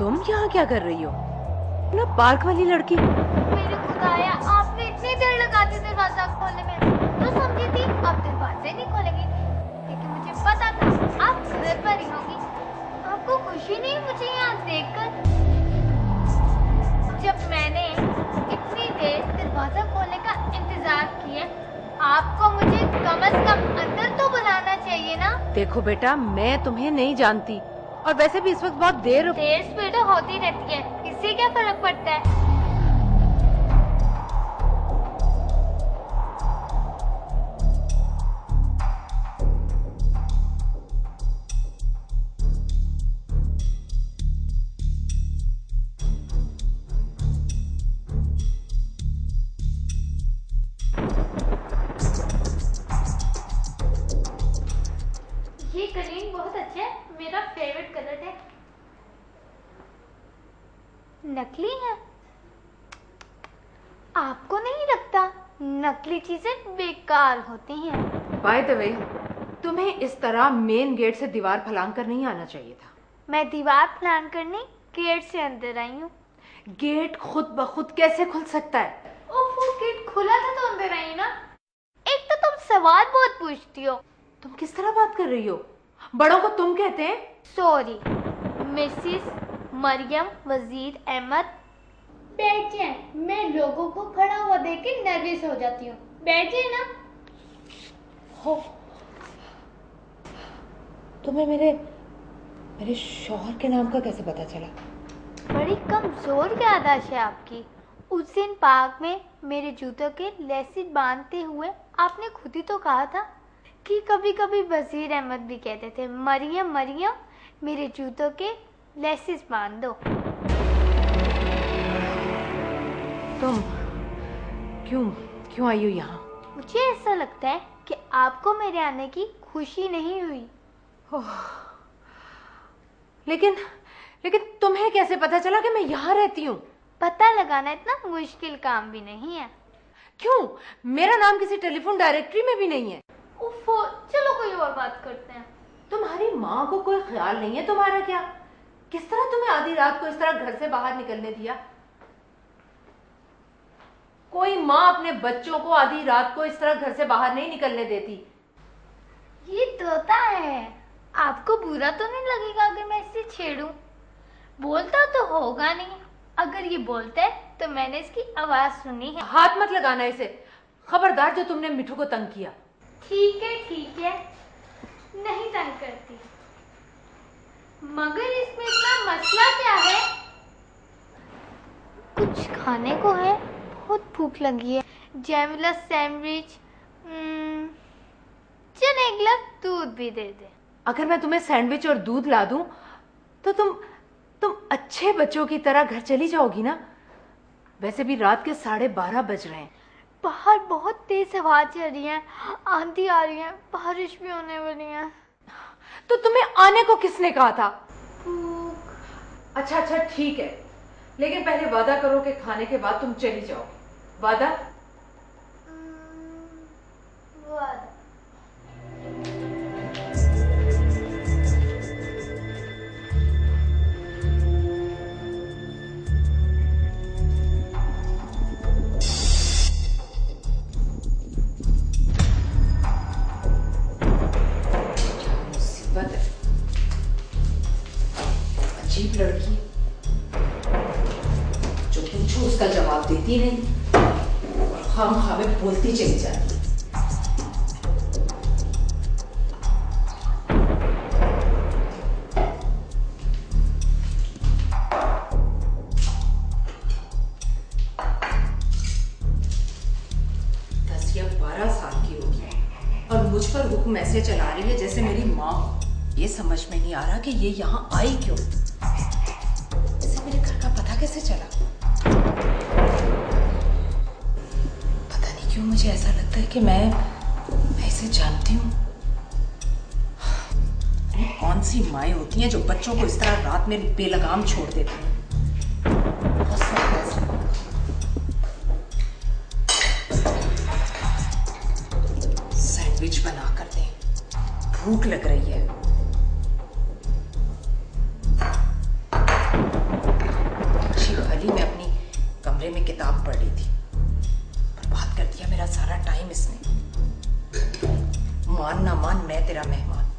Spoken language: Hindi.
तुम यहाँ क्या कर रही हो? ना पार्क वाली लड़की। मेरे खुदाया, आपने इतनी देर लगा दी दरवाजा खोलने में, तो समझी थी आप दरवाजे नहीं खोलेंगी, लेकिन मुझे पता था आप घर पर ही होंगी। आपको खुशी नहीं मुझे यहाँ देखकर? जब मैंने इतनी देर दरवाजा खोलने का इंतजार किया, आपको मुझे कम से कम अंदर तो बुलाना चाहिए ना। देखो बेटा, मैं तुम्हें नहीं जानती, और वैसे भी इस वक्त बहुत देर स्पीड होती रहती है, इससे क्या फर्क पड़ता है? ये कलीन बहुत अच्छा है, मेरा फेवरेट कलर है। नकली है? आपको नहीं लगता नकली चीजें बेकार होती हैं? बाय द वे, तुम्हें इस तरह मेन गेट से दीवार फलांग कर नहीं आना चाहिए था। मैं दीवार फलांग करने गेट से अंदर आई हूँ। गेट खुद ब खुद कैसे खुल सकता है? वो गेट खुला था तो अंदर आई ना। एक तो तुम सवाल बहुत पूछती हो। तुम किस तरह बात कर रही हो? बड़ों को तुम कहते हैं? सॉरी, मिसेस मरियम वजीर अहमद। बैठिए, मैं लोगों को खड़ा हुआ देख के नर्वस हो जाती हूँ। बैठिए ना। हो, तुम्हें मेरे शौहर के नाम का कैसे पता चला? बड़ी कमजोर याददाश्त है आपकी। उस दिन पार्क में मेरे जूतों के लेसिस बांधते हुए आपने खुद ही तो कहा था कि कभी कभी वजीर अहमद भी कहते थे, मरियम मरियम मेरे जूतों के लेसिस बांध दो। तुम क्यों आई हो यहाँ? मुझे ऐसा लगता है कि आपको मेरे आने की खुशी नहीं हुई। लेकिन तुम्हें कैसे पता चला कि मैं यहाँ रहती हूँ? पता लगाना इतना मुश्किल काम भी नहीं है। क्यों? मेरा नाम किसी टेलीफोन डायरेक्टरी में भी नहीं है। उफ़ो, चलो कोई और बात करते हैं। तुम्हारी माँ को कोई ख्याल नहीं है तुम्हारा क्या? किस तरह तुम्हें आधी रात को इस तरह घर से बाहर निकलने दिया? कोई माँ अपने बच्चों को आधी रात को इस तरह घर से बाहर नहीं निकलने देती। ये तोता है, आपको बुरा तो नहीं लगेगा अगर मैं इसे छेड़ूं? बोलता तो होगा नहीं। अगर ये बोलता है तो मैंने इसकी आवाज सुनी है। हाथ मत लगाना इसे, खबरदार जो तुमने मिठू को तंग किया। ठीक है, नहीं तंग करती, मगर इसमें इतना मसला क्या है? कुछ खाने को है? बहुत भूख लगी है। जैमला सैंडविच, चने एक गिलास दूध भी दे दे। अगर मैं तुम्हें सैंडविच और दूध ला दूं तो तुम अच्छे बच्चों की तरह घर चली जाओगी ना? वैसे भी रात के 12:30 बज रहे हैं। बाहर बहुत तेज हवा चल रही है, आंधी आ रही है, बारिश भी होने वाली है। तो तुम्हें आने को किसने कहा था? भूख। अच्छा ठीक है, लेकिन पहले वादा करो कि खाने के बाद तुम चली जाओ। वादा? वादा। अजीब लड़की, जो पूछो उसका जवाब देती नहीं और खामखा में बोलती चली जाती। या 12 साल की होगी और मुझ पर हुक्म ऐसे चला रही है जैसे मेरी माँ हो। ये समझ में नहीं आ रहा कि ये यहाँ आई क्यों? इसे मेरे घर का पता कैसे चला? पता नहीं क्यों मुझे ऐसा लगता है कि मैं इसे जानती हूँ। कौन सी माएँ होती हैं जो बच्चों को इस तरह रात में बेलगाम छोड़ देती हैं? सैंडविच बना कर दें, भूख लग रही है। टाइम इसने। मान ना मान, मैं तेरा मेहमान।